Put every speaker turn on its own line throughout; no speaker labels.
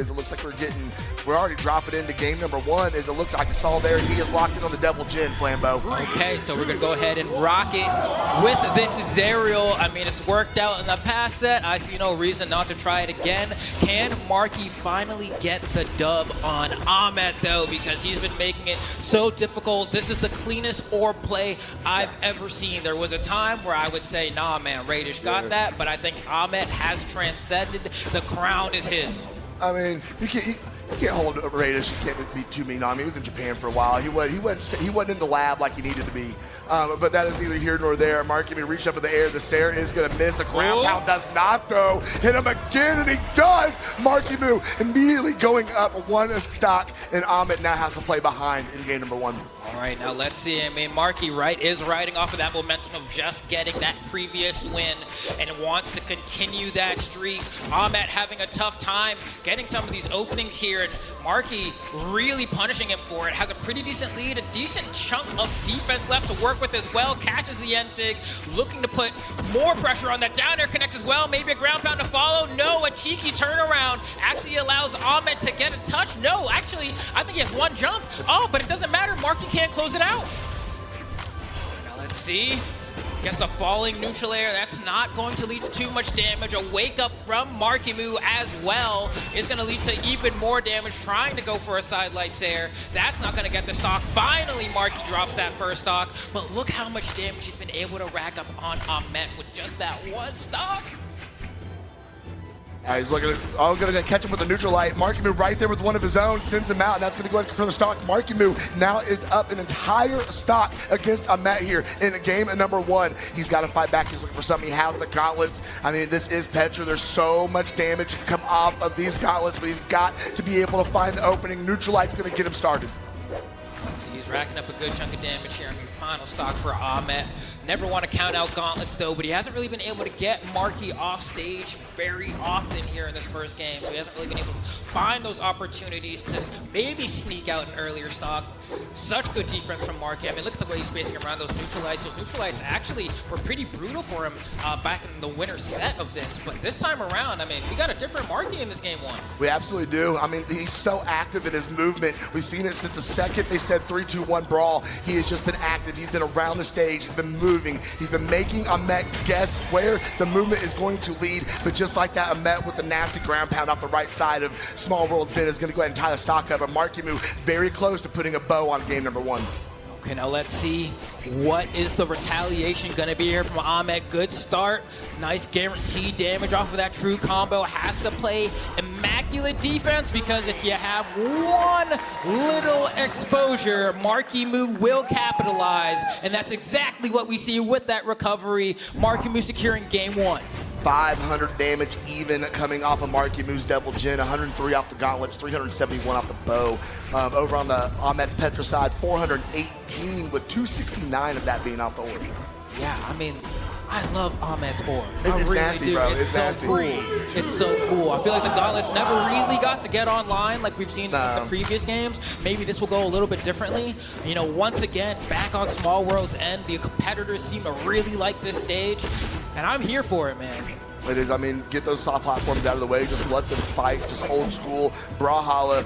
as it looks like we're already dropping into game number 1, as it looks like I saw there, he is locked in on the Devil Jin, Flambeau.
Okay, so we're gonna go ahead and rock it with this Zerial. I mean, it's worked out in the past set. I see no reason not to try it again. Can Marcky finally get the dub on Ahmet though? Because he's been making it so difficult. This is the cleanest orb play I've ever seen. There was a time where I would say, nah man, Radish got that, but I think Ahmet has transcended. The crown is his.
I mean, you can't hold Radish. You can't be too mean on him. He was in Japan for a while. He wasn't in the lab like he needed to be. But that is neither here nor there. Marckiemoo reached up in the air. The Sarah is going to miss. The ground pound does not, though. Hit him again, and he does. Marckiemoo immediately going up 1 stock, and Ahmet now has to play behind in game number 1.
All right, now let's see. I mean, Marcky, right, is riding off of that momentum of just getting that previous win and wants to continue that streak. Ahmet having a tough time getting some of these openings here, and Marcky really punishing him for it. Has a pretty decent lead, a decent chunk of defense left to work with as well. Catches the N-Sig, looking to put more pressure on that down air connects as well. Maybe a ground pound to follow. No, a cheeky turnaround actually allows Ahmet to get a touch. No, actually, I think he has 1 jump. Oh, but it doesn't matter. Marcky can't close it out. Now let's see. Gets a falling neutral air. That's not going to lead to too much damage. A wake up from Marckiemoo as well is going to lead to even more damage. Trying to go for a side lights air. That's not going to get the stock. Finally, Marcky drops that first stock. But look how much damage he's been able to rack up on Ahmet with just that 1 stock.
He's looking at, going to catch him with the neutral light. Marckiemoo right there with one of his own, sends him out, and that's going to go for the stock. Marckiemoo now is up an entire stock against Ahmet here in game number 1. He's got to fight back. He's looking for something. He has the gauntlets. I mean, this is Petra. There's so much damage to come off of these gauntlets, but he's got to be able to find the opening. Neutral light's going to get him started.
So he's racking up a good chunk of damage here in the final stock for Ahmet. Never want to count out gauntlets though, but he hasn't really been able to get Marcky off stage very often here in this first game. So he hasn't really been able to find those opportunities to maybe sneak out an earlier stock. Such good defense from Marcky. I mean, look at the way he's spacing around those neutral lights. Those neutral lights actually were pretty brutal for him back in the winner set of this. But this time around, I mean, we got a different Marcky in this game 1.
We absolutely do. I mean, he's so active in his movement. We've seen it since the second they said 3-2-1 brawl. He has just been active. He's been around the stage. He's been moving. He's been making Ahmet guess where the movement is going to lead. But just like that, Ahmet with the nasty ground pound off the right side of Small World Zen is going to go ahead and tie the stock up. And Marckiemoo very close to putting a bow on game number 1.
Okay, now let's see what is the retaliation going to be here from Ahmet. Good start. Nice guaranteed damage off of that true combo. Has to play immaculate defense because if you have 1 little exposure, Marckiemoo will capitalize. And that's exactly what we see with that recovery. Marckiemoo securing game 1.
500 damage even coming off of Marckiemoo's Devil Jin, 103 off the gauntlets, 371 off the bow. Over on the Ahmet's Petra side, 418 with 269 of that being off the orb.
Yeah, I mean, I love Ahmet's orb.
It's really nasty,
do.
bro.
It's so
nasty.
Cool. It's so cool. I feel like the gauntlets never really got to get online like we've seen in the previous games. Maybe this will go a little bit differently. You know, once again, back on Small World's end, the competitors seem to really like this stage, and I'm here for it, man.
It is, I mean, get those soft platforms out of the way, just let them fight, just old school. Brawlhalla,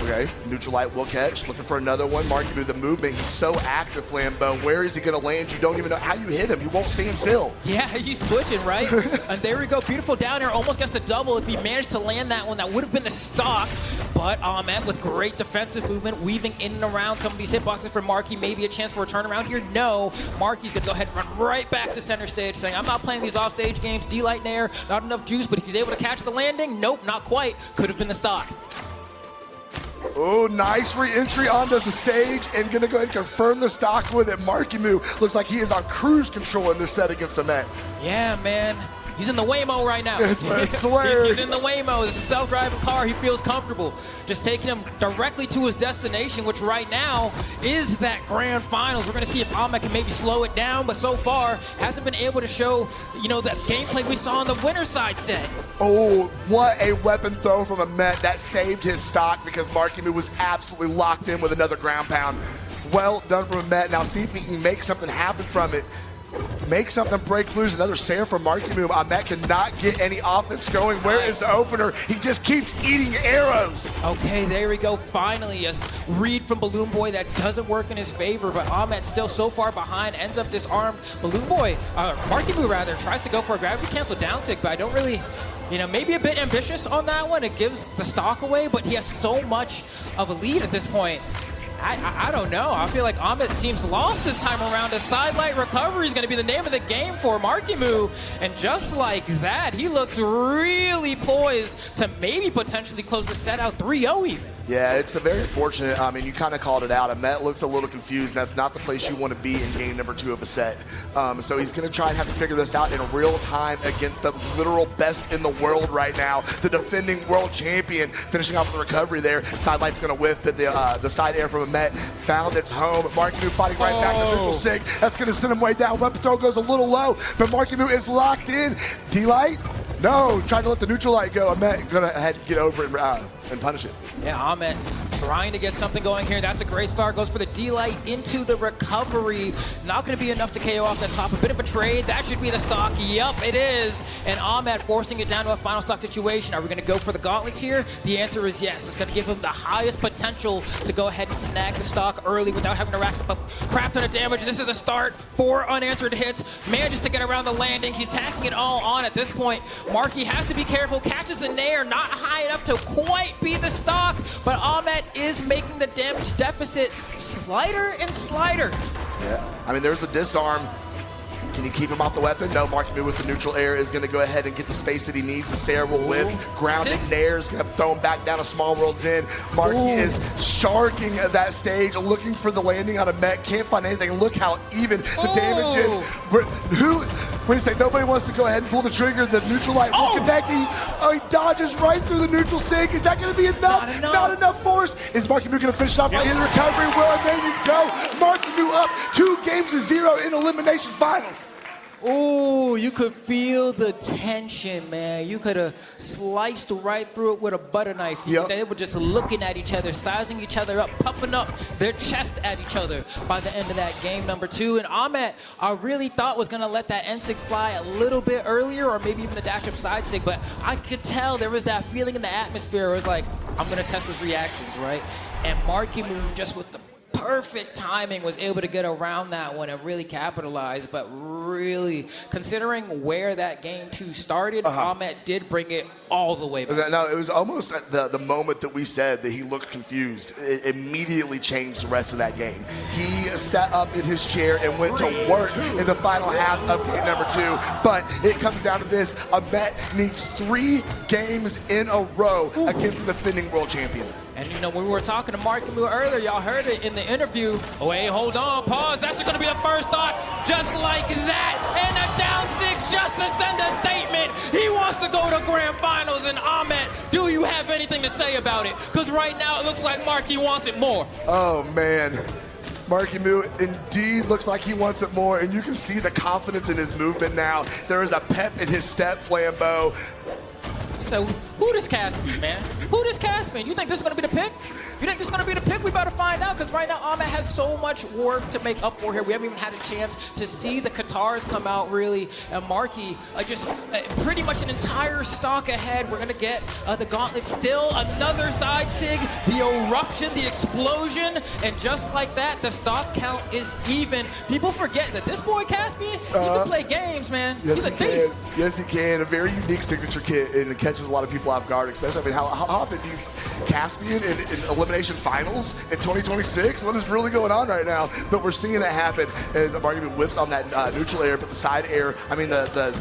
okay, neutral light will catch, looking for another one. Marckiemoo, the movement, he's so active, Flambeau. Where is he gonna land? You don't even know how you hit him. He won't stand still.
Yeah, he's twitching, right? And there we go, beautiful down air, almost gets the double. If he managed to land that one, that would have been the stock. But Ahmet with great defensive movement, weaving in and around some of these hitboxes for Marcky. Maybe a chance for a turnaround here. No, Marky's gonna go ahead and run right back to center stage saying, I'm not playing these offstage games, D-Light and air, not enough juice, but if he's able to catch the landing, nope, not quite. Could have been the stock.
Oh, nice re-entry onto the stage and gonna go ahead and confirm the stock with it. Marckiemoo looks like he is on cruise control in this set against Ahmet.
Yeah, man. He's in the Waymo right now.
It's hilarious.
He's in the Waymo. It's a self-driving car. He feels comfortable. Just taking him directly to his destination, which right now is that grand finals. We're going to see if Ahmet can maybe slow it down, but so far hasn't been able to show, you know, that gameplay we saw on the winner's side set.
Oh, what a weapon throw from Ahmet. That saved his stock because Marckiemoo was absolutely locked in with another ground pound. Well done from Ahmet. Now see if he can make something happen from it. make something break loose. Another Sayer from Marckiemoo. Ahmet cannot get any offense going. Where is the opener? He just keeps eating arrows.
Okay, there we go. Finally, a read from Balloon Boy that doesn't work in his favor, but Ahmet still so far behind, ends up disarmed. Balloon Boy, Marckiemoo rather, tries to go for a gravity cancel down tick, but I don't really, you know, maybe a bit ambitious on that one. It gives the stock away, but he has so much of a lead at this point. I don't know. I feel like Ahmet seems lost this time around. A sidelight recovery is going to be the name of the game for Marckiemoo. And just like that, he looks really poised to maybe potentially close the set out 3-0 even.
Yeah, it's a very unfortunate. I mean, you kind of called it out. Ahmet looks a little confused, and that's not the place you want to be in game number 2 of a set. So he's going to try and have to figure this out in real time against the literal best in the world right now, the defending world champion. Finishing off the recovery there. Sidelight's going to whiff, but the side air from Ahmet found its home. Marckiemoo fighting right back to neutral sig. That's going to send him way down. Weapon throw goes a little low, but Marckiemoo is locked in. D-Light? No, trying to let the neutral light go. Ahmet going to ahead and get over it and punish it.
Yeah, Ahmet trying to get something going here. That's a great start. Goes for the D-Light into the recovery. Not going to be enough to KO off the top. A bit of a trade. That should be the stock. Yup, it is. And Ahmet forcing it down to a final stock situation. Are we going to go for the gauntlets here? The answer is yes. It's going to give him the highest potential to go ahead and snag the stock early without having to rack up a crap ton of damage. This is a start. 4 unanswered hits. Manages to get around the landing. He's tacking it all on at this point. Marky has to be careful. Catches the nair. Not high enough to quite be the stock. But Ahmet is making the damage deficit slighter and slighter.
Yeah, I mean, there's a disarm. Can you keep him off the weapon? No, Marckiemoo with the neutral air is going to go ahead and get the space that he needs. The Sayer will whiff. Grounded nair is going to throw him back down a small world's in. Marky is sharking at that stage, looking for the landing on Ahmet. Can't find anything. Look how even the damage is. When you say nobody wants to go ahead and pull the trigger, the neutral light will connect. He dodges right through the neutral sig. Is that going to be enough? Not enough force. Is Marckiemoo going to finish it off right in the recovery? Well, there you go. Marckiemoo up 2-0 in elimination finals.
Oh, you could feel the tension, man. You could have sliced right through it with a butter knife. They were just looking at each other, sizing each other up, puffing up their chest at each other by the end of that game number 2. And Ahmet, I really thought was going to let that N-Sig fly a little bit earlier, or maybe even a dash up side sig, but I could tell there was that feeling in the atmosphere. It was like, I'm going to test his reactions, right? And Marckiemoo, just with the perfect timing, was able to get around that one and really capitalize. But really, considering where that game 2 started, Ahmet did bring it all the way back.
No, it was almost at the moment that we said that he looked confused. It immediately changed the rest of that game. He sat up in his chair and went to work in the final half of game number 2. But it comes down to this. Ahmet needs 3 games in a row against the defending world champion.
And you know, when we were talking to Marckiemoo earlier, y'all heard it in the interview. Oh, hey, hold on, pause. That's going to be the first stock, just like that. And a down 6 just to send a statement. He wants to go to grand finals. And Ahmet, do you have anything to say about it? Because right now it looks like Marky wants it more.
Oh, man. Marckiemoo indeed looks like he wants it more, and you can see the confidence in his movement now. There is a pep in his step, Flambeau.
So who does Caspian, man? Who does Caspian? You think this is going to be the pick? You think this is going to be the pick? We better find out, because right now Ahmet has so much work to make up for here. We haven't even had a chance to see the Katars come out, really. And Marky, just pretty much an entire stock ahead. We're going to get the gauntlet still. Another side sig, the eruption, the explosion. And just like that, the stock count is even. People forget that this boy Caspian, he can play games, man.
Yes,
He's a
he
thief.
can. Yes, he can. A very unique signature kit, and it catches a lot of people off guard, especially. I mean, how often do you Caspian in elimination finals in 2026? What is really going on right now? But we're seeing it happen as Marckiemoo whiffs on that neutral air, but the side air, I mean, the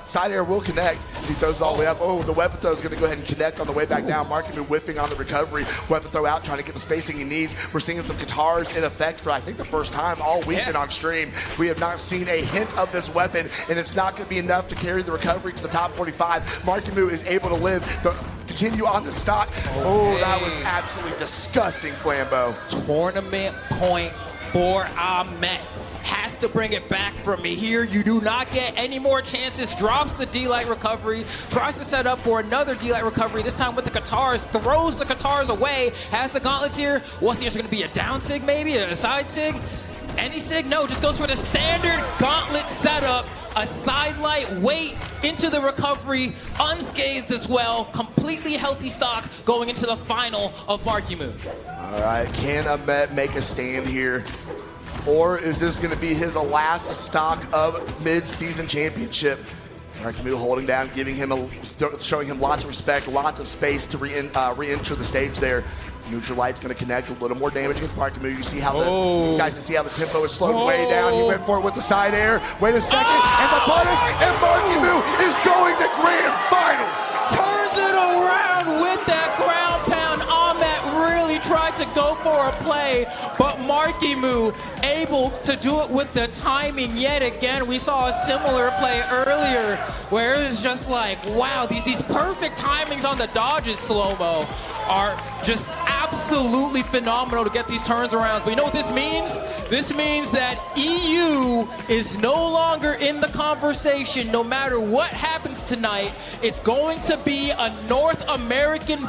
side air will connect. He throws it all the way up. Oh, the weapon throw is going to go ahead and connect on the way back down. Marckiemoo whiffing on the recovery. Weapon throw out, trying to get the spacing he needs. We're seeing some Katars in effect for, I think, the first time all weekend on stream. We have not seen a hint of this weapon, and it's not going to be enough to carry the recovery to the top 45. Marckiemoo is able to live, but continue on the stock. Oh, that was absolutely disgusting, Flambeau.
Tournament point for Ahmet. Has to bring it back from me here. You do not get any more chances. Drops the D-Light recovery. Tries to set up for another D-Light recovery, this time with the Katars. Throws the Katars away. Has the gauntlets here. What's the answer going to be? A down sig maybe? A side sig? And he said no, just goes for the standard gauntlet setup. A sidelight, wait into the recovery, unscathed as well. Completely healthy stock going into the final of Marckiemoo.
All right, can Ahmet make a stand here? Or is this going to be his last stock of mid-season championship? Marckiemoo holding down, showing him lots of respect, lots of space to re-enter the stage there. Neutral Light's going to connect a little more damage against Marckiemoo. You see how you guys can see how the tempo is slowed way down. He went for it with the side air. Wait a second, and the punish, and Marckiemoo is going to grand finals.
Turns it around with that ground pound. Ahmet really tried to go for a play, but Marckiemoo able to do it with the timing yet again. We saw a similar play earlier where it was just like, wow, these perfect timings on the dodges slow-mo are just absolutely phenomenal to get these turns around. But you know what this means? This means that EU is no longer in the conversation. No matter what happens tonight, it's going to be a North American